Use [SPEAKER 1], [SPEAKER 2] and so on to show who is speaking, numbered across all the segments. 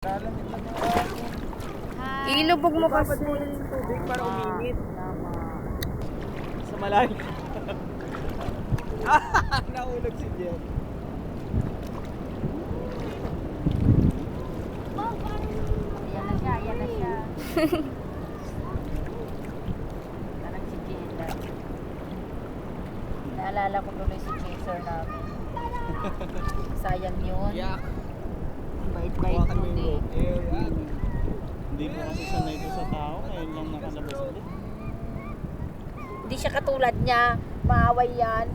[SPEAKER 1] Lalamig lang yung akin.
[SPEAKER 2] Ilubog mo kasi.
[SPEAKER 1] Babad muna yung tubig para uminit.
[SPEAKER 2] Tama.
[SPEAKER 1] Sa malalim. Nahulog si Jen.
[SPEAKER 2] Ayan na siya, ayan na siya. Parang si Jeda. Naalala ko tuloy si Chaser namin. Sayang yun.
[SPEAKER 1] Yak.
[SPEAKER 2] Bait-bait
[SPEAKER 1] Hawakan mo
[SPEAKER 2] nun
[SPEAKER 1] yung
[SPEAKER 2] eh.
[SPEAKER 1] rope. Yak.
[SPEAKER 3] Hindi po kasi sanay ko sa tao, ngayon lang nakalabas ulit.
[SPEAKER 2] Hindi siya katulad niya. Maaway yan.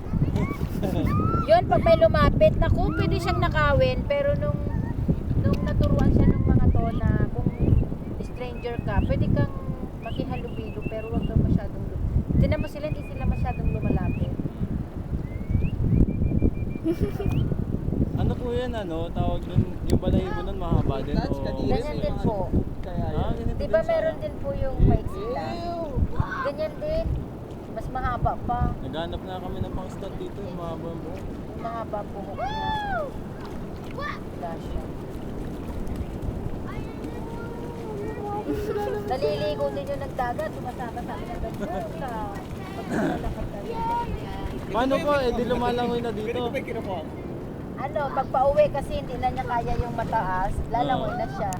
[SPEAKER 2] Yun, pag may lumapit, naku, pwede siyang nakawin. Pero nung naturuan siya ng mga to na kung stranger ka, pwede kang makihalubilo pero huwag kang masyadong tinan mo sila, hindi sila masyadong lumalapit.
[SPEAKER 3] Ano po yan, tawag dun, yung balahibo nun mahaba din o...
[SPEAKER 2] Ganyan din po.
[SPEAKER 1] Kaya
[SPEAKER 3] Ah,
[SPEAKER 1] yun.
[SPEAKER 3] ganito
[SPEAKER 2] Di
[SPEAKER 3] din
[SPEAKER 2] ba
[SPEAKER 3] sa-
[SPEAKER 2] meron din po yung maiksi lang? Ganyan din. Mas mahaba pa.
[SPEAKER 3] Naghanap na kami ng pang stand dito, yung mahaba mo.
[SPEAKER 2] Yung mahaba po niya. Wala siya. Naliligo din yung nagdagat. Sumasama sa akin ng ganyan. Sa pagkakalakad kami.
[SPEAKER 3] Paano po, di lumalangoy na dito.
[SPEAKER 1] Ganito ba yung kinukuha mo?
[SPEAKER 2] Ano, pag pauwi kasi hindi na niya kaya yung mataas, lalangoy na siya.